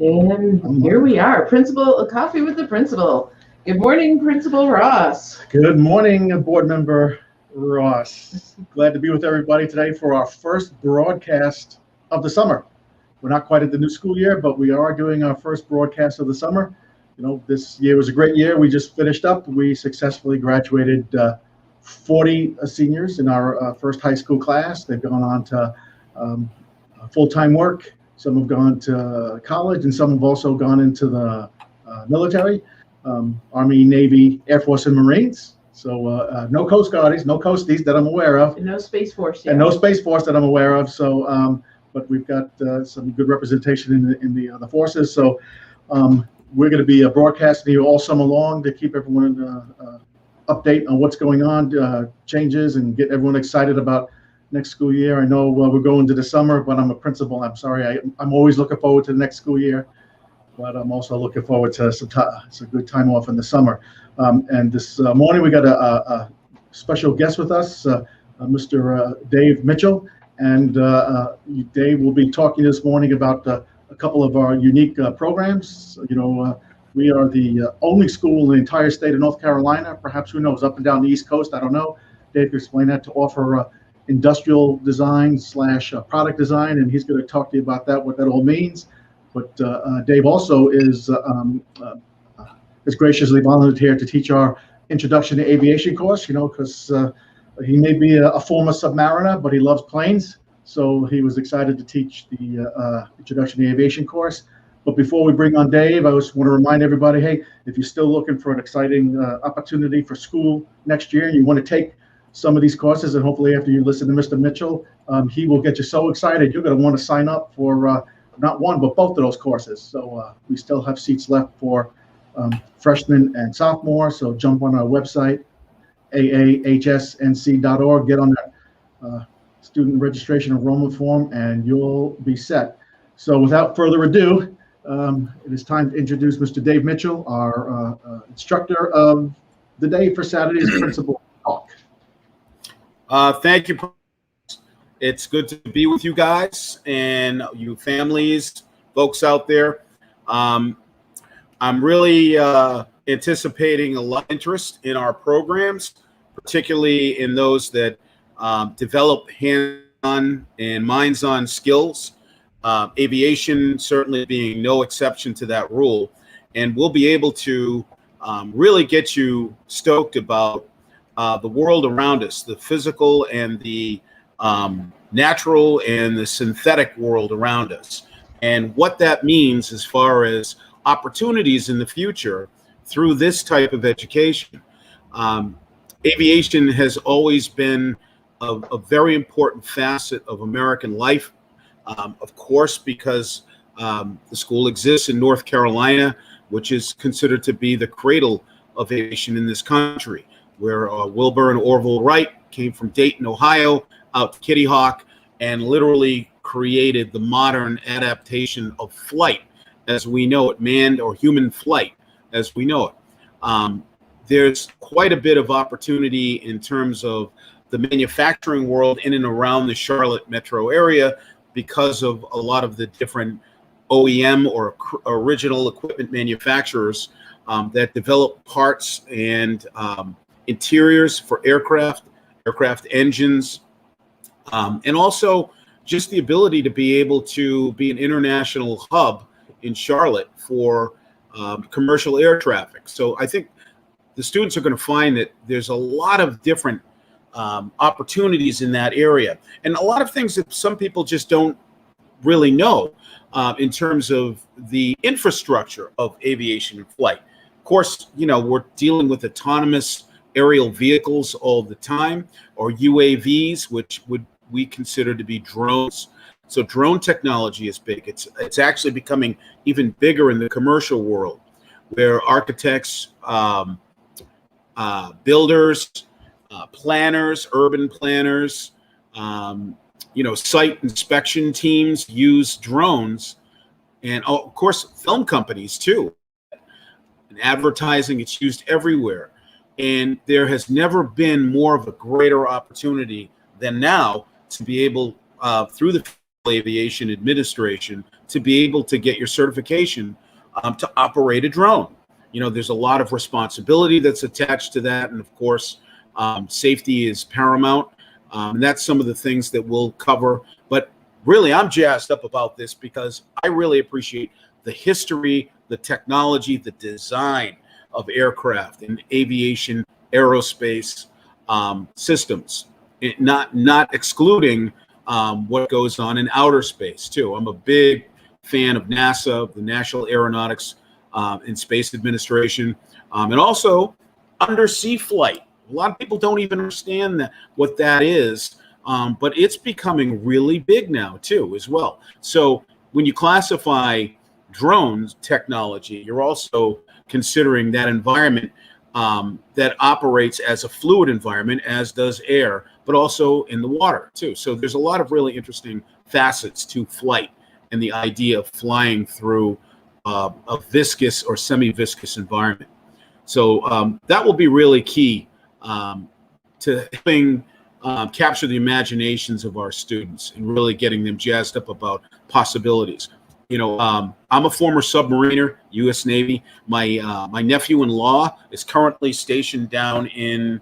And here we are, Principal Coffee with the Principal. Good morning, Principal Ross. Good morning, Board Member Ross. Glad to be with everybody today for our first broadcast of the summer. We're not quite at the new school year, but we are doing our first broadcast of the summer. You know, this year was a great year. We just finished up. We successfully graduated 40 seniors in our first high school class. They've gone on to full-time work. Some have gone to college, and some have also gone into the military, Army, Navy, Air Force, and Marines. So no Coast Guardies, no Coasties that I'm aware of. And no Space Force yet. And no Space Force that I'm aware of. So, but we've got some good representation in the forces. So we're going to be broadcasting you all summer long to keep everyone update on what's going on, changes, and get everyone excited about next school year. I know we're going to the summer, but I'm a principal. I'm sorry. I'm always looking forward to the next school year, but I'm also looking forward to some good time off in the summer. And this morning we got a special guest with us, Mr. Dave Mitchell. And Dave will be talking this morning about a couple of our unique programs. You know, we are the only school in the entire state of North Carolina, perhaps who knows, up and down the East Coast, I don't know. Dave can explain that, to offer industrial design / product design, and he's going to talk to you about that, what that all means. But Dave also is graciously volunteered to teach our Introduction to Aviation course, you know, because he may be a former submariner, but he loves planes. So he was excited to teach the Introduction to Aviation course. But before we bring on Dave, I just want to remind everybody, hey, if you're still looking for an exciting opportunity for school next year, and you want to take some of these courses, and hopefully after you listen to Mr. Mitchell, he will get you so excited you're going to want to sign up for not one but both of those courses. So we still have seats left for freshmen and sophomore. So jump on our website, aahsnc.org, get on that student registration enrollment form, and you'll be set. So without further ado, it is time to introduce Mr. Dave Mitchell, our instructor of the day for Saturday's Principal Talk. Thank you. It's good to be with you guys and you families, folks out there. I'm really anticipating a lot of interest in our programs, particularly in those that develop hands-on and minds-on skills. Aviation certainly being no exception to that rule. And we'll be able to really get you stoked about the world around us, the physical and the natural and the synthetic world around us, and what that means as far as opportunities in the future through this type of education. Aviation has always been a very important facet of American life, of course, because the school exists in North Carolina, which is considered to be the cradle of aviation in this country, where Wilbur and Orville Wright came from Dayton, Ohio, out to Kitty Hawk, and literally created the modern adaptation of flight as we know it, manned or human flight as we know it. There's quite a bit of opportunity in terms of the manufacturing world in and around the Charlotte metro area because of a lot of the different OEM or original equipment manufacturers that develop parts and interiors for aircraft engines, and also just the ability to be able to be an international hub in Charlotte for commercial air traffic. So I think the students are going to find that there's a lot of different opportunities in that area, and a lot of things that some people just don't really know in terms of the infrastructure of aviation and flight. Of course, you know, we're dealing with autonomous aerial vehicles all the time, or UAVs, which we consider to be drones. So drone technology is big. It's actually becoming even bigger in the commercial world, where architects, builders, planners, urban planners, site inspection teams use drones, and of course, film companies too. In advertising, it's used everywhere. And there has never been more of a greater opportunity than now to be able, through the Aviation Administration to be able to get your certification to operate a drone. There's a lot of responsibility that's attached to that, and of course, safety is paramount. And that's some of the things that we'll cover. But really, I'm jazzed up about this because I really appreciate the history, the technology, the design of aircraft and aviation, aerospace systems, not excluding what goes on in outer space too. I'm a big fan of NASA, the National Aeronautics and Space Administration, and also undersea flight. A lot of people don't even understand what that is, but it's becoming really big now too as well. So when you classify drones technology, you're also considering that environment that operates as a fluid environment, as does air, but also in the water too. So there's a lot of really interesting facets to flight and the idea of flying through a viscous or semi-viscous environment. So that will be really key to helping capture the imaginations of our students and really getting them jazzed up about possibilities. I'm a former submariner, U.S. Navy. My nephew-in-law is currently stationed down in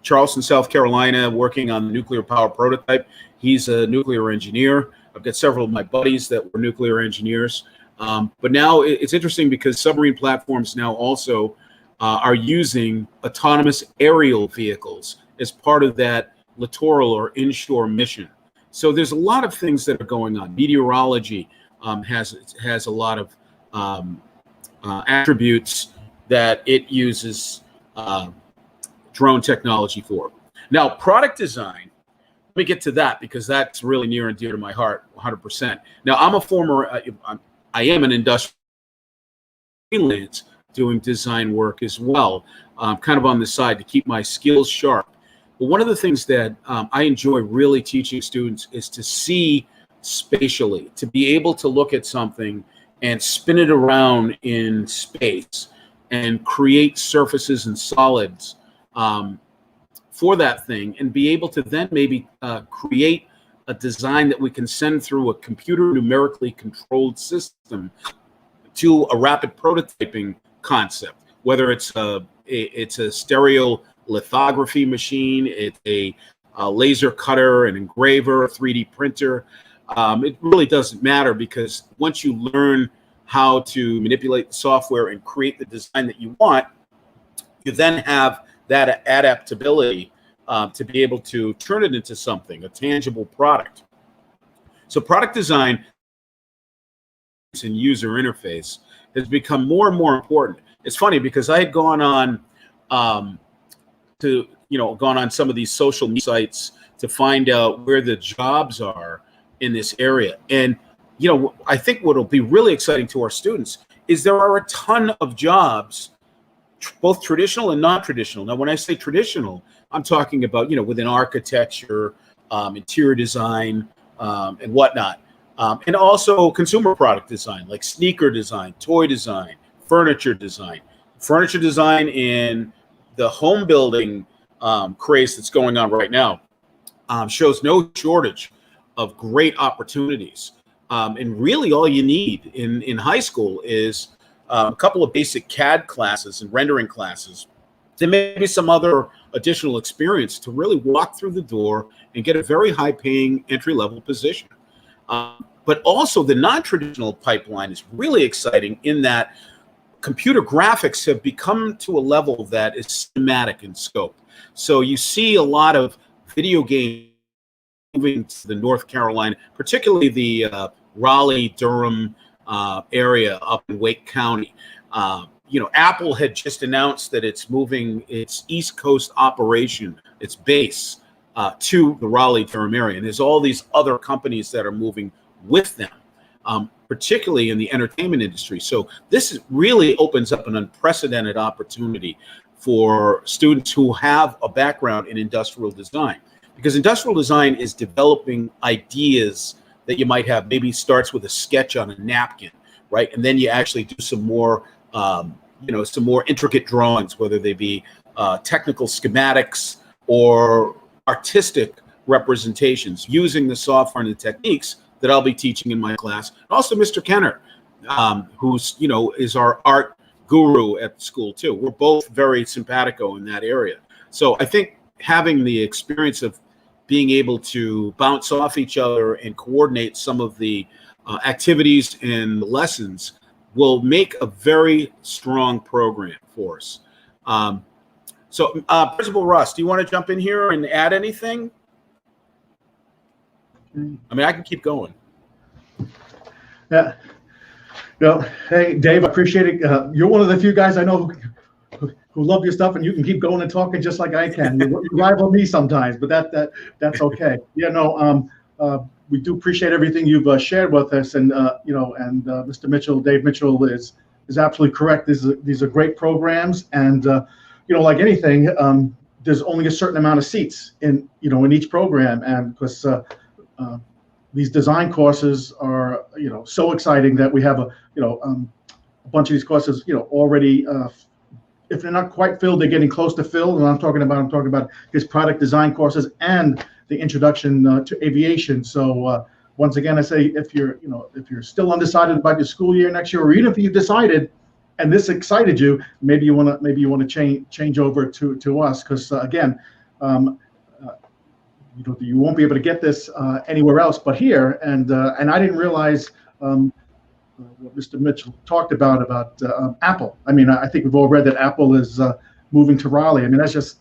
Charleston, South Carolina, working on the nuclear power prototype. He's a nuclear engineer. I've got several of my buddies that were nuclear engineers. But now it's interesting because submarine platforms now also are using autonomous aerial vehicles as part of that littoral or inshore mission. So there's a lot of things that are going on. Meteorology has a lot of attributes that it uses drone technology for. Now, product design, let me get to that because that's really near and dear to my heart, 100%. Now, I am an industrial freelance doing design work as well, kind of on the side to keep my skills sharp. But one of the things that I enjoy really teaching students is to see spatially, to be able to look at something and spin it around in space and create surfaces and solids for that thing, and be able to then maybe create a design that we can send through a computer numerically controlled system to a rapid prototyping concept, whether it's a stereo lithography machine, it's a laser cutter, an engraver, a 3D printer. It really doesn't matter, because once you learn how to manipulate the software and create the design that you want, you then have that adaptability to be able to turn it into something, a tangible product. So product design and user interface has become more and more important. It's funny because I had gone on some of these social media sites to find out where the jobs are in this area. And, I think what will be really exciting to our students is there are a ton of jobs, both traditional and non-traditional. Now, when I say traditional, I'm talking about, within architecture, interior design, and whatnot. And also consumer product design, like sneaker design, toy design, furniture design. Furniture design in the home building craze that's going on right now shows no shortage of great opportunities. And really all you need in high school is a couple of basic CAD classes and rendering classes. Then maybe some other additional experience to really walk through the door and get a very high-paying entry-level position. But also the non-traditional pipeline is really exciting in that computer graphics have become to a level that is cinematic in scope. So you see a lot of video games moving to the North Carolina, particularly the Raleigh-Durham area up in Wake County. Apple had just announced that it's moving its East Coast operation, its base, to the Raleigh-Durham area. And there's all these other companies that are moving with them, particularly in the entertainment industry. So this really opens up an unprecedented opportunity for students who have a background in industrial design, because industrial design is developing ideas that you might have. Maybe starts with a sketch on a napkin, right? And then you actually do some more, some more intricate drawings, whether they be technical schematics or artistic representations using the software and the techniques that I'll be teaching in my class. Also, Mr. Kenner, who's, is our art guru at the school too. We're both very simpatico in that area. So I think having the experience of being able to bounce off each other and coordinate some of the activities and lessons will make a very strong program for us. So Principal Russ, do you want to jump in here and add anything? I mean, I can keep going. Yeah. Hey, Dave, I appreciate it. You're one of the few guys I know who love your stuff, and you can keep going and talking just like I can. You rival me sometimes, but that's okay. Yeah, no, we do appreciate everything you've shared with us, and Mr. Mitchell, Dave Mitchell is absolutely correct. These are great programs, and like anything, there's only a certain amount of seats in each program, and because these design courses are so exciting that we have a bunch of these courses already if they're not quite filled, they're getting close to filled. And I'm talking about his product design courses and the introduction to aviation. So once again, I say if you're still undecided about your school year next year, or even if you decided and this excited you, maybe you want to change over to us, because again, you won't be able to get this anywhere else but here. And I didn't realize what Mr. Mitchell talked about Apple. I mean, I think we've all read that Apple is moving to Raleigh. I mean, that's just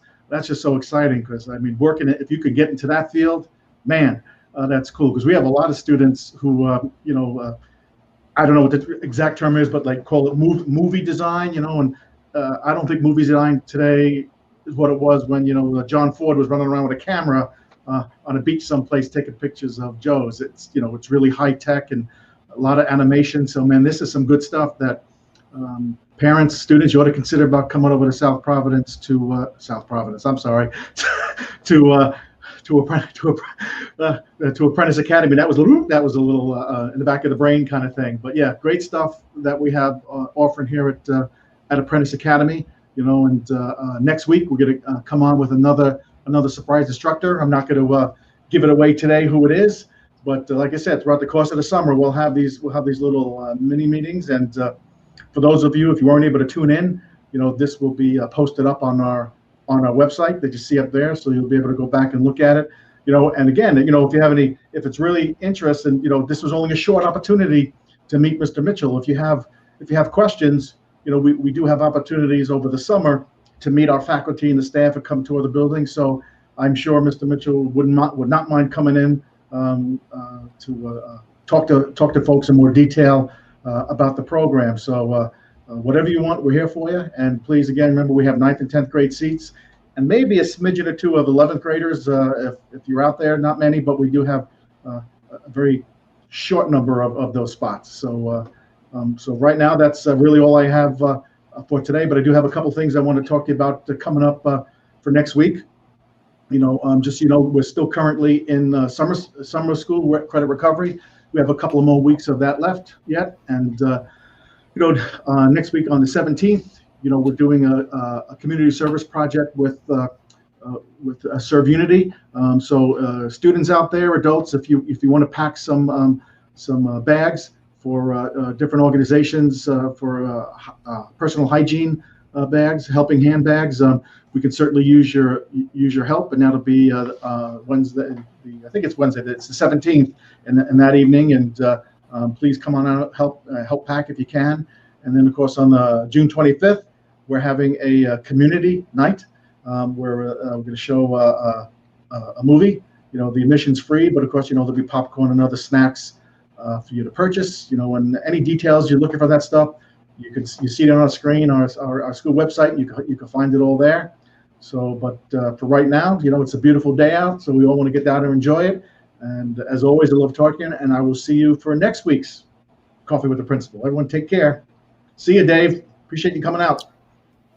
so exciting, because I mean, if you could get into that field, man, that's cool. Because we have a lot of students who, I don't know what the exact term is, but like call it movie design, and I don't think movie design today is what it was when John Ford was running around with a camera on a beach someplace taking pictures of Joes. It's it's really high tech and a lot of animation. So man, this is some good stuff that parents, students, you ought to consider about coming over to South Providence. I'm sorry, to Apprentice Academy. That was a little in the back of the brain kind of thing. But yeah, great stuff that we have offering here at Apprentice Academy. And next week we're going to come on with another surprise instructor. I'm not going to give it away today who it is, but like I said, throughout the course of the summer we'll have these little mini meetings. And for those of you, if you weren't able to tune in, this will be posted up on our website that you see up there, so you'll be able to go back and look at it. And again, if it's really interesting, this was only a short opportunity to meet Mr. Mitchell. If you have questions, we do have opportunities over the summer to meet our faculty and the staff and come tour the building. So I'm sure Mr. Mitchell would not mind coming in to talk to folks in more detail about the program. So whatever you want, we're here for you. And please, again, remember we have 9th and 10th grade seats, and maybe a smidgen or two of 11th graders if you're out there. Not many, but we do have a very short number of those spots. So so right now, that's really all I have for today. But I do have a couple things I want to talk to you about coming up for next week. We're still currently in summer school credit recovery. We have a couple of more weeks of that left yet. And next week on the 17th, we're doing a community service project with Serve Unity. So students out there, adults, if you want to pack some bags for different organizations for personal hygiene bags, helping hand bags, we can certainly use your help, and that'll be Wednesday. I think it's Wednesday. It's the 17th, and that evening. And please come on out, help pack if you can. And then, of course, on the June 25th, we're having a community night where we're going to show a movie. The admission's free, but of course, there'll be popcorn and other snacks for you to purchase. And any details you're looking for that stuff, you see it on our screen, our school website, and you can find it all there. So, but for right now, it's a beautiful day out, so we all want to get down and enjoy it. And as always, I love talking, and I will see you for next week's Coffee with the Principal. Everyone take care. See you, Dave. Appreciate you coming out.